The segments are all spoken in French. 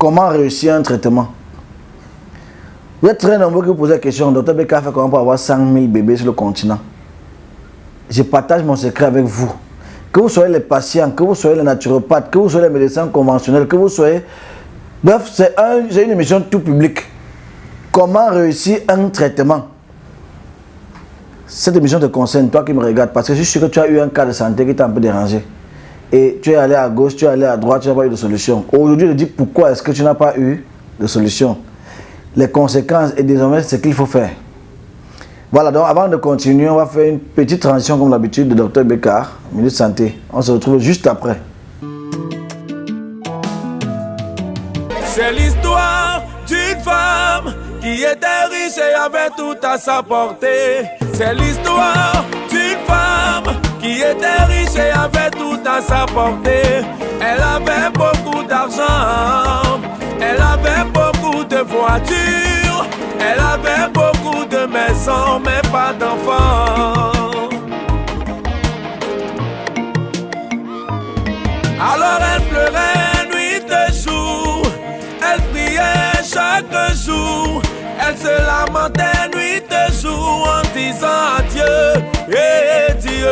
comment réussir un traitement? Vous êtes très nombreux qui vous posez la question, docteur Beka fait comment pour avoir 100 000 bébés sur le continent? Je partage mon secret avec vous. Que vous soyez les patients, que vous soyez les naturopathes, que vous soyez les médecins conventionnels, que vous soyez... Bref, c'est une émission tout public. Comment réussir un traitement? Cette émission te concerne, toi qui me regardes, parce que je suis sûr que tu as eu un cas de santé qui t'a un peu dérangé. Et tu es allé à gauche, tu es allé à droite, tu n'as pas eu de solution. Aujourd'hui, je dis pourquoi est-ce que tu n'as pas eu de solution? Les conséquences et désormais ce qu'il faut faire. Voilà, donc avant de continuer, on va faire une petite transition comme d'habitude de Dr Beka, Minute Santé. On se retrouve juste après. C'est l'histoire d'une femme qui était riche et avait tout à sa portée. C'est l'histoire d'une femme qui était riche et avait tout à sa portée. Elle avait beaucoup d'argent, elle avait beaucoup de voitures, elle avait beaucoup de maisons, mais pas d'enfants. Alors elle pleurait nuit et jour, elle priait chaque jour, elle se lamentait nuit et jour en disant adieu, et Dieu.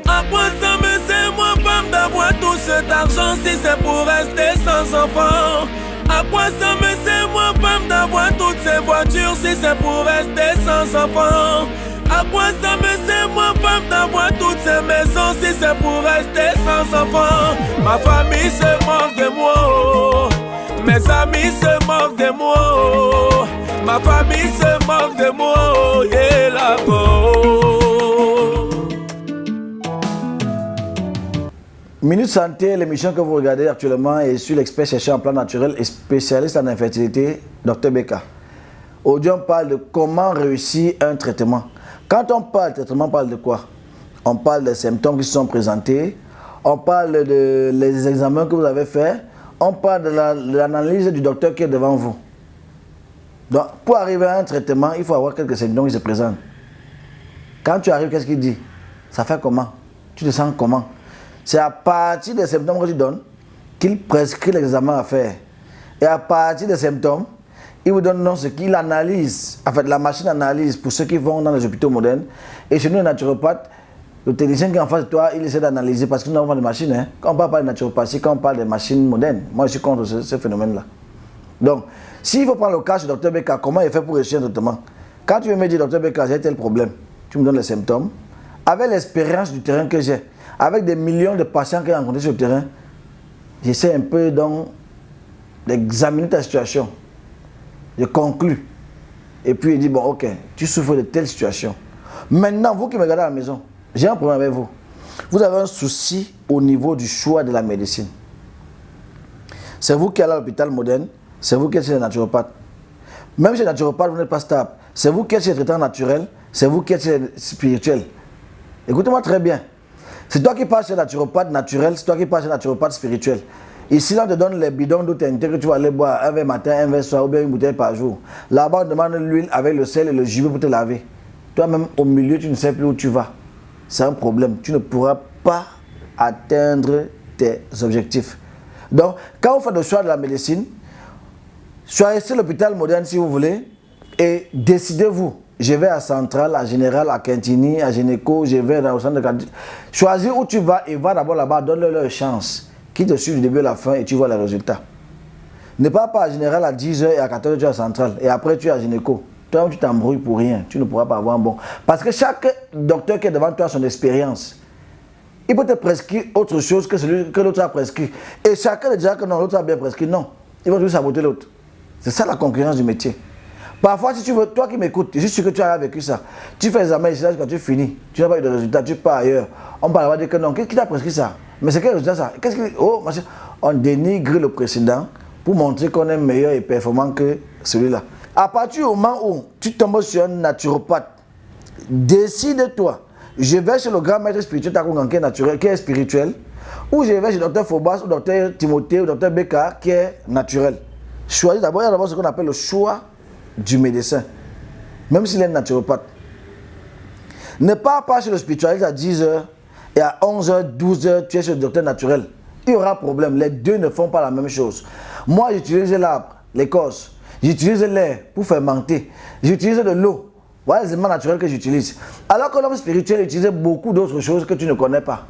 À quoi ça me sert moi femme d'avoir tout cet argent si c'est pour rester sans enfant? À quoi ça me sert moi femme d'avoir toutes ces voitures si c'est pour rester sans enfant? À quoi ça me sert moi femme d'avoir toutes ces maisons si c'est pour rester sans enfant? Ma famille se moque de moi, oh. Mes amis se moquent de moi, oh. Ma famille se moque de moi, oh. Yeah, là, oh. Minute Santé, l'émission que vous regardez actuellement est sur l'expert chercheur en plan naturel et spécialiste en infertilité, Dr Beka. Aujourd'hui, on parle de comment réussir un traitement. Quand on parle de traitement, on parle de quoi? On parle des symptômes qui se sont présentés, on parle des examens que vous avez faits, on parle de l'analyse du docteur qui est devant vous. Donc, pour arriver à un traitement, il faut avoir quelques symptômes qui se présentent. Quand tu arrives, qu'est-ce qu'il dit? Ça fait comment? Tu te sens comment? C'est à partir des symptômes que tu donnes qu'il prescrit l'examen à faire. Et à partir des symptômes, il vous donne ce qu'il analyse. En fait, la machine analyse pour ceux qui vont dans les hôpitaux modernes. Et chez nous, les naturopathes, le technicien qui est en face de toi, il essaie d'analyser parce que nous avons pas de machines. Hein. Quand on parle pas de naturopathie, quand on parle des machines modernes, moi je suis contre ce phénomène-là. Donc, s'il faut prendre le cas sur Dr Beka, comment il fait pour réussir un traitement? Quand tu veux me dire, Dr Beka, j'ai tel problème, tu me donnes les symptômes. Avec l'expérience du terrain que j'ai, avec des millions de patients que j'ai rencontrés sur le terrain, j'essaie un peu donc d'examiner ta situation. Je conclus. Et puis il dit, bon ok, tu souffres de telle situation. Maintenant, vous qui me regardez à la maison, j'ai un problème avec vous. Vous avez un souci au niveau du choix de la médecine. C'est vous qui allez à l'hôpital moderne, c'est vous qui êtes chez les naturopathes. Même chez les naturopathes, vous n'êtes pas stable. C'est vous qui êtes chez les traitants naturels, c'est vous qui êtes chez les spirituels. Écoutez-moi très bien. C'est toi qui passes chez le naturopathe naturel, c'est toi qui passes chez le naturopathe spirituel. Ici, là, on te donne les bidons d'eau teintée que tu vas aller boire un verre matin, un verre soir, ou bien une bouteille par jour. Là-bas, on te demande l'huile avec le sel et le jus pour te laver. Toi-même, au milieu, tu ne sais plus où tu vas. C'est un problème. Tu ne pourras pas atteindre tes objectifs. Donc, quand vous faites le choix de la médecine, choisissez l'hôpital moderne si vous voulez et décidez-vous. Je vais à Centrale, à Général, à Quintini, à Gynéco, je vais dans le centre de quartier. Choisis où tu vas et va d'abord là-bas, donne-leur chance. Qui te suit du début à la fin et tu vois les résultats. Ne pars pas à Général à 10h et à 14h tu es à Centrale et après tu es à Gynéco. Toi, tu t'embrouilles pour rien, tu ne pourras pas avoir un bon. Parce que chaque docteur qui est devant toi a son expérience. Il peut te prescrire autre chose que celui que l'autre a prescrit. Et chacun dira que non, l'autre a bien prescrit. Non, il va toujours saboter l'autre. C'est ça la concurrence du métier. Parfois, si tu veux, toi qui m'écoutes, je suis sûr que tu as vécu ça. Tu fais l'examen ici, quand tu finis, tu n'as pas eu de résultat, tu pars ailleurs. On va dire que non, qui t'a prescrit ça? Mais c'est quel résultat ça? Qu'est-ce que oh, on dénigre le précédent pour montrer qu'on est meilleur et performant que celui-là. À partir du moment où tu tombes sur un naturopathe, décide-toi. Je vais chez le grand maître spirituel Takungan qui est naturel, qui est spirituel, ou je vais chez Dr Phobas ou Dr Timothée ou Dr Beka qui est naturel. Choisis d'abord, il y a d'abord ce qu'on appelle le choix du médecin, même s'il est naturopathe. Ne pars pas chez le spiritualiste à 10h et à 11h, 12h, tu es chez le docteur naturel. il y aura problème. Les deux ne font pas la même chose. Moi, j'utilise l'arbre, l'écorce. J'utilise l'air pour fermenter. J'utilise de l'eau. Voilà les éléments naturels que j'utilise. Alors que l'homme spirituel utilise beaucoup d'autres choses que tu ne connais pas.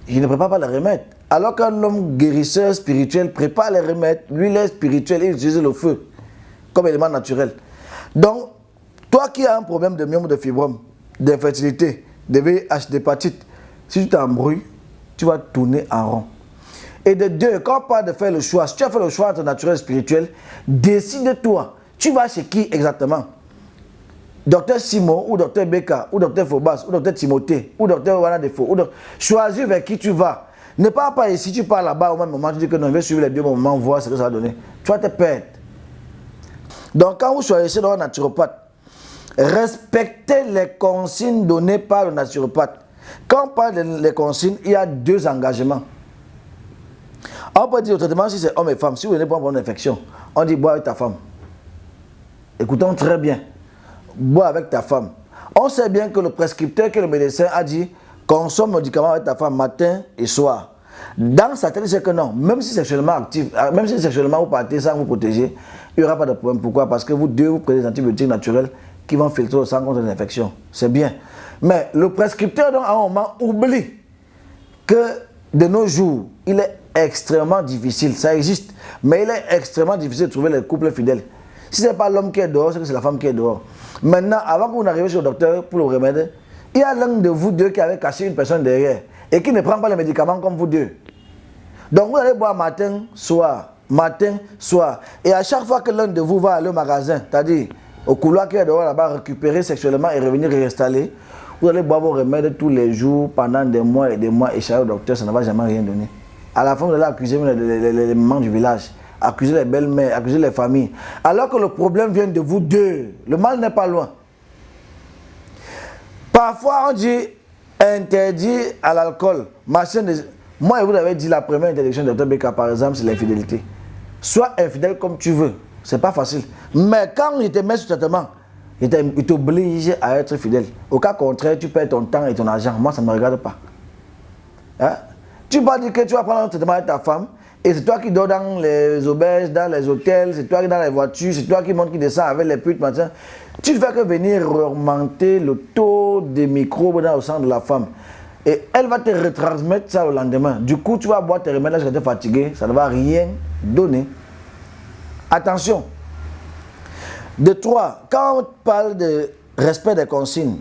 Il ne prépare pas les remèdes. Alors qu'un homme guérisseur spirituel prépare les remèdes, lui, il est spirituel, il utilise le feu comme élément naturel. Donc, toi qui as un problème de myome, de fibrome, d'infertilité, de VIH, d'hépatite, si tu t'embrouilles, tu vas tourner en rond. Et de deux, quand on parle de faire le choix, si tu as fait le choix entre naturel et spirituel, décide-toi. Tu vas chez qui exactement? Docteur Simon, ou docteur Beka, ou docteur Phobas, ou docteur Timothée, ou docteur Wana Defo. Choisis vers qui tu vas. Ne pars pas ici, tu pars là-bas au même moment, tu dis que non, je vais suivre les deux moments, voir ce que ça va donner. Tu vas te perdre. Donc quand vous choisissez un naturopathe, respectez les consignes données par le naturopathe. Quand on parle des consignes, il y a deux engagements. On peut dire au traitement si c'est homme et femme, si vous venez pour une infection, on dit bois avec ta femme. Écoutons très bien. Bois avec ta femme. On sait bien que le prescripteur, que le médecin a dit, consomme le médicament avec ta femme matin et soir. Dans sa tête, c'est que non, même si sexuellement actif, même si sexuellement vous partez sans vous protéger, il n'y aura pas de problème. Pourquoi? Parce que vous deux, vous prenez des antibiotiques naturels qui vont filtrer le sang contre les infections. C'est bien. Mais le prescripteur, donc, à un moment, oublie que de nos jours, il est extrêmement difficile. Ça existe, mais il est extrêmement difficile de trouver les couples fidèles. Si ce n'est pas l'homme qui est dehors, c'est que c'est la femme qui est dehors. Maintenant, avant que vous n'arriviez chez le docteur pour le remède, il y a l'un de vous deux qui avait caché une personne derrière et qui ne prend pas les médicaments comme vous deux. Donc vous allez boire matin, soir, matin, soir. Et à chaque fois que l'un de vous va aller au magasin, c'est-à-dire au couloir qui est dehors là-bas, récupérer sexuellement et revenir réinstaller, vous allez boire vos remèdes tous les jours pendant des mois et chez le docteur, ça ne va jamais rien donner. À la fin, vous allez accuser les mamans du village, accuser les belles-mères, accuser les familles. Alors que le problème vient de vous deux. Le mal n'est pas loin. Parfois, on dit interdit à l'alcool. Moi, vous avez dit la première interdiction de Dr Beka, par exemple, c'est l'infidélité. Sois infidèle comme tu veux. C'est pas facile. Mais quand il te met sur traitement, il t'oblige à être fidèle. Au cas contraire, tu perds ton temps et ton argent. Moi, ça ne me regarde pas. Hein? Tu vas dire que tu vas prendre un traitement avec ta femme et c'est toi qui dors dans les auberges, dans les hôtels, c'est toi qui dans les voitures, c'est toi qui montes, qui descends avec les putes, machin. Tu ne fais que venir augmenter le taux de microbes dans le sang de la femme. Et elle va te retransmettre ça le lendemain. Du coup, tu vas boire tes remèdes, tu es fatigué, ça ne va rien donner. Attention. De 3, quand on parle de respect des consignes,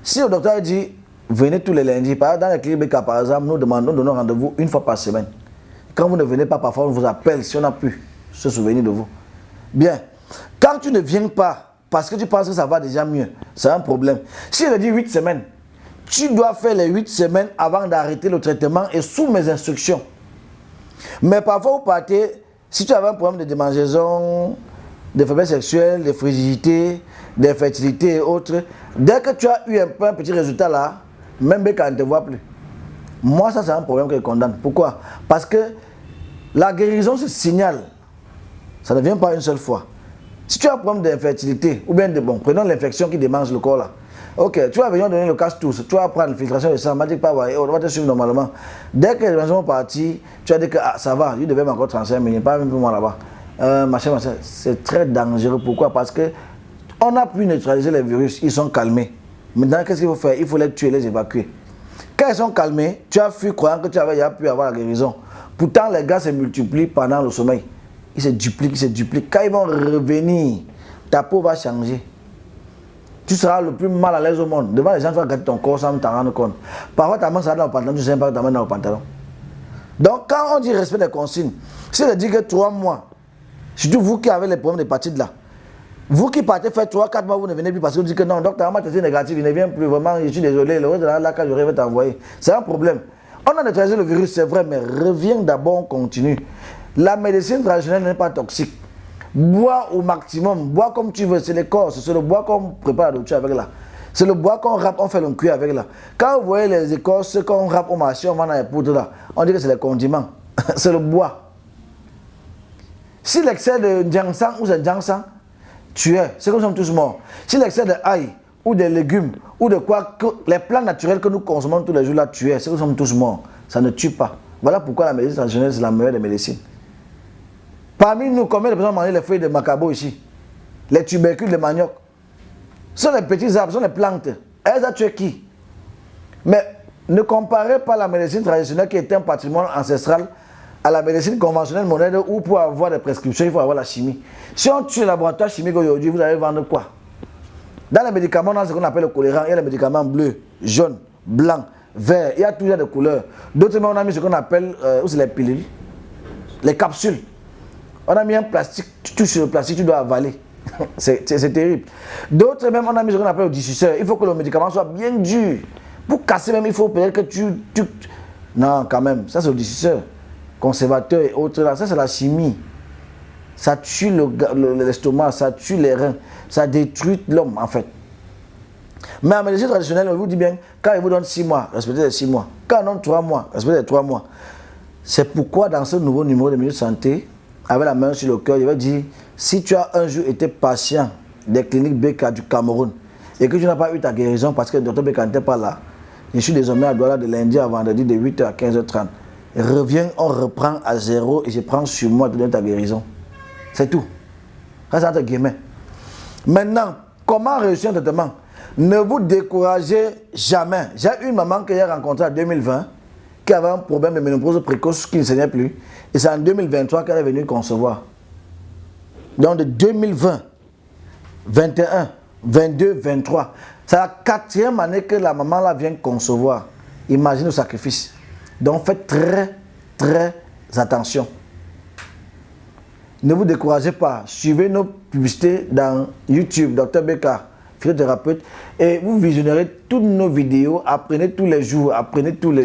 si le docteur dit venez tous les lundis, dans les cliniques par exemple, nous donnons rendez-vous une fois par semaine. Quand vous ne venez pas, parfois on vous appelle si on a pu se souvenir de vous. Bien. Quand tu ne viens pas parce que tu penses que ça va déjà mieux, c'est un problème. Si je dis 8 semaines, tu dois faire les 8 semaines avant d'arrêter le traitement et sous mes instructions. Mais parfois vous partez, si tu avais un problème de démangeaison, de faiblesse sexuelle, de frigidité, d'infertilité et autres, dès que tu as eu un petit résultat là, même Beka ne te voit plus. Moi, ça c'est un problème que je condamne. Pourquoi? Parce que la guérison se signale. Ça ne vient pas une seule fois. Si tu as un problème d'infertilité, ou bien prenons l'infection qui démange le corps là. Ok, tu vas venir donner le casse-tous, tu vas prendre l'infiltration de sang, on va dire pas, ouais, on va te suivre normalement. Dès que les gens sont partis, tu vas dire que ça va, il devait m'encore 35 minutes, pas même pour moi là-bas. Machin, c'est très dangereux. Pourquoi? Parce que on a pu neutraliser les virus, ils sont calmés. Maintenant, qu'est-ce qu'il faut faire? Il faut les tuer, les évacuer. Quand ils sont calmés, tu as fui croyant que tu avais pu avoir la guérison. Pourtant, les gars se multiplient pendant le sommeil. Ils se dupliquent. Quand ils vont revenir, ta peau va changer. Tu seras le plus mal à l'aise au monde. Devant les gens, tu vas regarder ton corps sans t'en rendre compte. Parfois, ta main sera dans le pantalon, tu ne sais pas que ta main est dans le pantalon. Donc, quand on dit respect des consignes, si on dit que 3 mois, surtout vous qui avez les problèmes d'hépatite là, vous qui partez faire 3-4 mois, vous ne venez plus parce que vous dites que non, docteur, moi, testé négatif, il ne vient plus vraiment, je suis désolé, le reste de la cage, je vais t'envoyer. C'est un problème. On a neutralisé le virus, c'est vrai, mais reviens d'abord, on continue. La médecine traditionnelle n'est pas toxique. Bois au maximum, bois comme tu veux, c'est l'écorce, c'est le bois qu'on prépare la nourriture avec là. C'est le bois qu'on râpe, on fait le cuir avec là. Quand vous voyez les écorces qu'on râpe au marché, on vend dans les poudres là, on dit que c'est les condiments. C'est le bois. Si l'excès de ginseng ou de ginseng, tu es, c'est comme nous sommes tous morts. Si l'excès de ail ou des légumes ou de quoi, les plants naturels que nous consommons tous les jours là, tu es, c'est que nous sommes tous morts. Ça ne tue pas. Voilà pourquoi la médecine traditionnelle, c'est la meilleure des médecines. Parmi nous, combien de personnes mangent les feuilles de macabo ici? Les tubercules de manioc. Ce sont les petits arbres, ce sont les plantes. Elles ont tué qui? Mais ne comparez pas la médecine traditionnelle qui est un patrimoine ancestral à la médecine conventionnelle moderne où pour avoir des prescriptions, il faut avoir la chimie. Si on tue le laboratoire chimique aujourd'hui, vous allez vendre quoi? Dans les médicaments, dans ce qu'on appelle le choléra, il y a les médicaments bleus, jaunes, blancs, verts, il y a toujours des couleurs. D'autres, on a mis ce qu'on appelle les pilules, les capsules. On a mis un plastique, tu touches sur le plastique, tu dois avaler. C'est terrible. D'autres, même, on a mis ce qu'on appelle le dissuceur. Il faut que le médicament soit bien dur. Pour casser, même, il faut peut-être que tu... Non, quand même, ça c'est le dissuceur. Conservateur et autres, là, ça c'est la chimie. Ça tue l'estomac, ça tue les reins, ça détruit l'homme, en fait. Mais en médecine traditionnelle, on vous dit bien, quand il vous donne 6 mois, respectez les 6 mois. Quand on donne 3 mois, respectez les 3 mois. C'est pourquoi dans ce nouveau numéro de Minute Santé, avec la main sur le cœur, il va dire, si tu as un jour été patient des cliniques BK du Cameroun et que tu n'as pas eu ta guérison parce que le docteur BK n'était pas là, je suis désormais à Douala de lundi à vendredi de 8h à 15h30. Reviens, on reprend à 0 et je prends sur moi de donner ta guérison. C'est tout. Ça, c'est entre guillemets. Maintenant, comment réussir un traitement? Ne vous découragez jamais. J'ai une maman que j'ai rencontrée en 2020 qui avait un problème de ménopause précoce qui ne saignait plus. Et c'est en 2023 qu'elle est venue concevoir. Donc de 2020, 21, 22, 23. C'est la 4e année que la maman là vient concevoir. Imaginez le sacrifice. Donc faites très attention. Ne vous découragez pas. Suivez nos publicités dans YouTube, Dr Beka, physiothérapeute, et vous visionnerez toutes nos vidéos. Apprenez tous les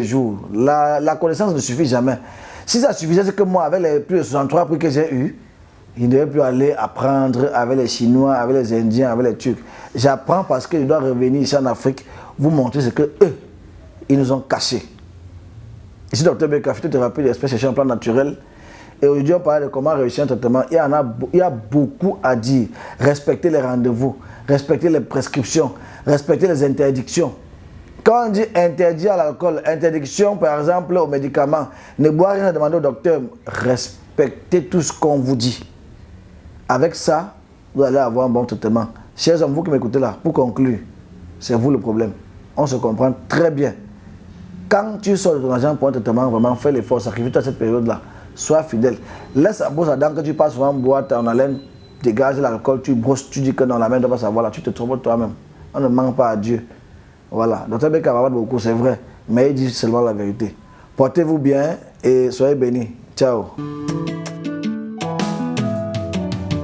jours. La connaissance ne suffit jamais. Si ça suffisait, c'est que moi, avec les plus de 63 prix que j'ai eu, je ne devais plus aller apprendre avec les Chinois, avec les Indiens, avec les Turcs. J'apprends parce que je dois revenir ici en Afrique, vous montrer ce que eux, ils nous ont caché. Ici, Dr Beka, physiothérapeute, expert chercheur en plan naturel. Et aujourd'hui, on parle de comment réussir un traitement. Il y a beaucoup à dire. Respectez les rendez-vous, respectez les prescriptions, respectez les interdictions. Quand on dit interdit à l'alcool, interdiction par exemple aux médicaments, ne boire rien à demander au docteur, respectez tout ce qu'on vous dit. Avec ça, vous allez avoir un bon traitement. Chers hommes, vous qui m'écoutez là, pour conclure, c'est vous le problème. On se comprend très bien. Quand tu sors de ton argent pour un traitement, vraiment fais l'effort, sacrifie-toi à cette période-là. Sois fidèle. Laisse la brosse à dents que tu passes souvent en boîte, en haleine, dégage l'alcool, tu brosses, tu dis que non, la main ne doit pas savoir, là, tu te trompes toi-même. On ne manque pas à Dieu. Voilà. Dr Beka va beaucoup, c'est vrai, mais il dit seulement la vérité. Portez-vous bien et soyez bénis. Ciao.